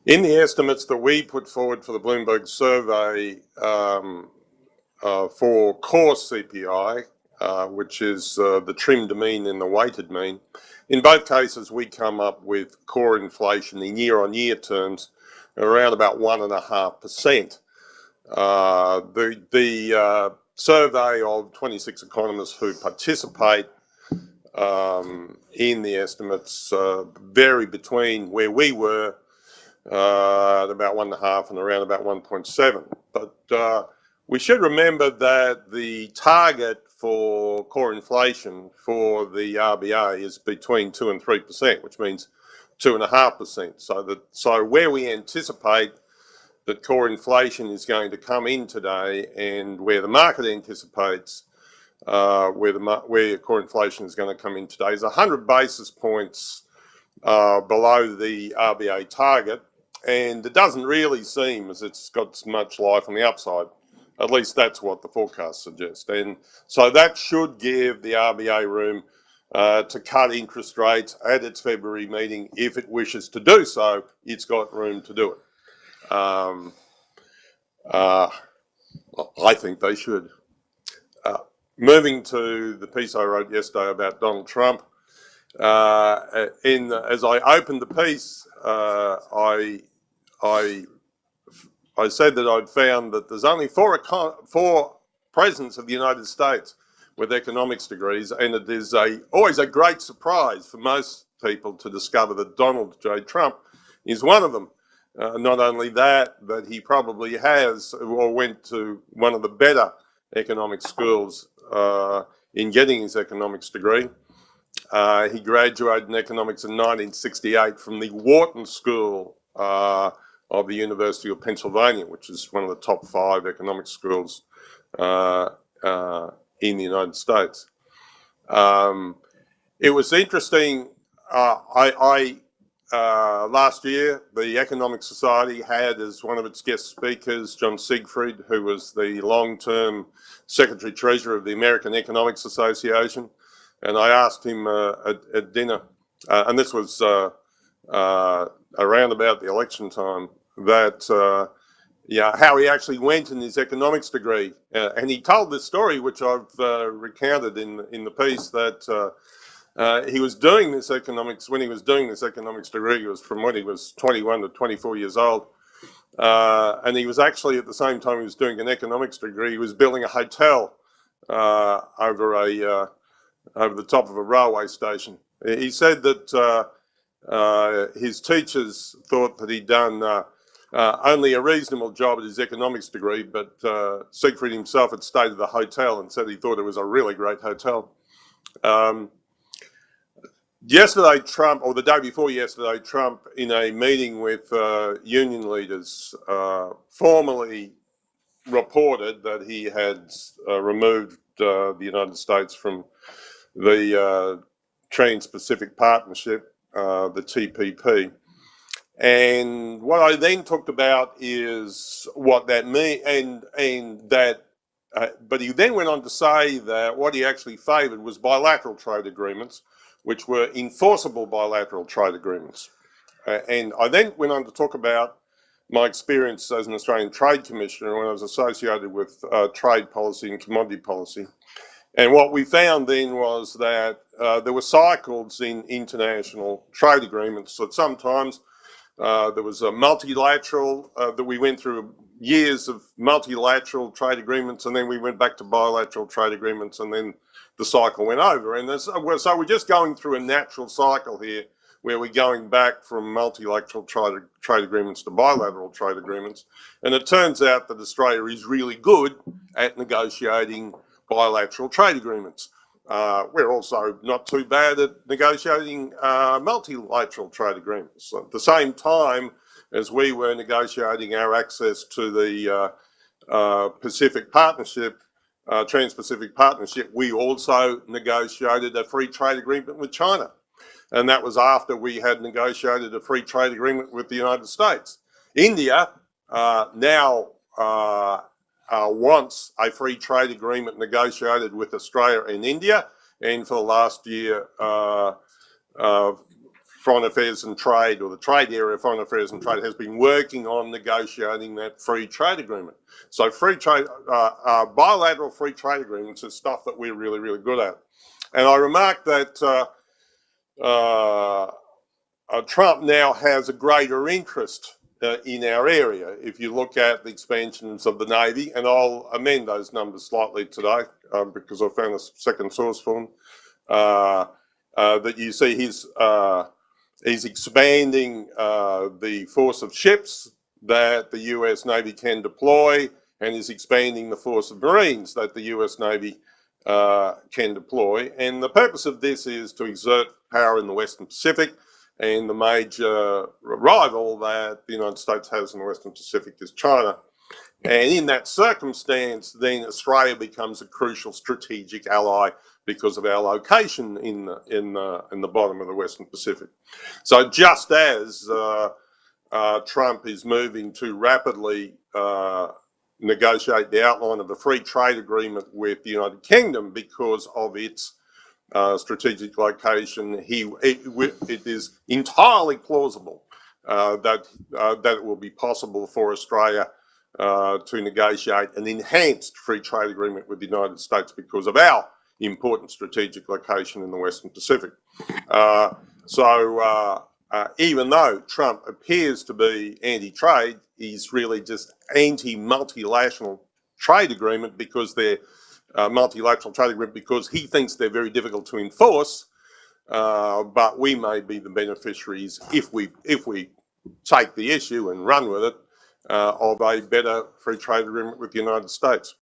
In the estimates that we put forward for the Bloomberg survey for core CPI, which is the trimmed mean and the weighted mean, in both cases we come up with core inflation in year-on-year terms around about 1.5%. The survey of 26 economists who participate in the estimates vary between where we were at about 1.5 and around about 1.7. But we should remember that the target for core inflation for the RBA is between 2 and 3%, which means 2.5%. So where we anticipate that core inflation is going to come in today, and where the market anticipates where core inflation is going to come in today, is 100 basis points below the RBA target, and it doesn't really seem as it's got much life on the upside. At least that's what the forecasts suggest. And so that should give the RBA room to cut interest rates at its February meeting. If it wishes to do so, it's got room to do it. I think they should. Moving to the piece I wrote yesterday about Donald Trump, as I opened the piece, I said that I'd found that there's only four presidents of the United States with economics degrees, and it is always a great surprise for most people to discover that Donald J. Trump is one of them. Not only that, but he probably has or went to one of the better economic schools in getting his economics degree. He graduated in economics in 1968 from the Wharton School of the University of Pennsylvania, which is one of the top 5 economic schools in the United States. It was interesting. Last year, the Economic Society had as one of its guest speakers John Siegfried, who was the long-term Secretary Treasurer of the American Economics Association, and I asked him at dinner, and this was around about the election time, that how he actually went in his economics degree, and he told this story, which I've recounted in the piece, that he was doing this economics, when he was doing this economics degree, it was from when he was 21 to 24 years old, and he was actually, at the same time he was doing an economics degree, he was building a hotel over the top of a railway station. He said that his teachers thought that he'd done only a reasonable job at his economics degree, but Siegfried himself had stayed at the hotel and said he thought it was a really great hotel. Yesterday, Trump, or the day before yesterday, Trump, in a meeting with union leaders, formally reported that he had removed the United States from the Trans-Pacific Partnership, the TPP. And what I then talked about is what that means, and that, but he then went on to say that what he actually favoured was bilateral trade agreements, which were enforceable bilateral trade agreements. And I then went on to talk about my experience as an Australian Trade Commissioner when I was associated with trade policy and commodity policy. And what we found then was that there were cycles in international trade agreements, that sometimes there was a multilateral, that we went through years of multilateral trade agreements, and then we went back to bilateral trade agreements, and then the cycle went over. And so we're just going through a natural cycle here, where we're going back from multilateral trade agreements to bilateral trade agreements. And it turns out that Australia is really good at negotiating bilateral trade agreements. We're also not too bad at negotiating multilateral trade agreements. At the same time as we were negotiating our access to the Pacific Partnership, Trans-Pacific Partnership, we also negotiated a free trade agreement with China. And that was after we had negotiated a free trade agreement with the United States. India now wants a free trade agreement negotiated with Australia and India, and for the last year, Foreign Affairs and Trade, or the Trade Area of Foreign Affairs and Trade, has been working on negotiating that free trade agreement. So bilateral free trade agreements is stuff that we're really, really good at. And I remarked that Trump now has a greater interest in our area. If you look at the expansions of the Navy, and I'll amend those numbers slightly today because I found a second source for them, that you see he's expanding the force of ships that the US Navy can deploy, and is expanding the force of Marines that the US Navy can deploy. And the purpose of this is to exert power in the Western Pacific, and the major rival that the United States has in the Western Pacific is China. And in that circumstance, then Australia becomes a crucial strategic ally because of our location in the bottom of the Western Pacific. So just as Trump is moving to rapidly negotiate the outline of a free trade agreement with the United Kingdom because of its strategic location, it is entirely plausible that it will be possible for Australia to negotiate an enhanced free trade agreement with the United States because of our important strategic location in the Western Pacific. Even though Trump appears to be anti-trade, he's really just anti-multilateral trade agreement because they're multilateral trade agreement because he thinks they're very difficult to enforce, but we may be the beneficiaries if we take the issue and run with it of a better free trade agreement with the United States.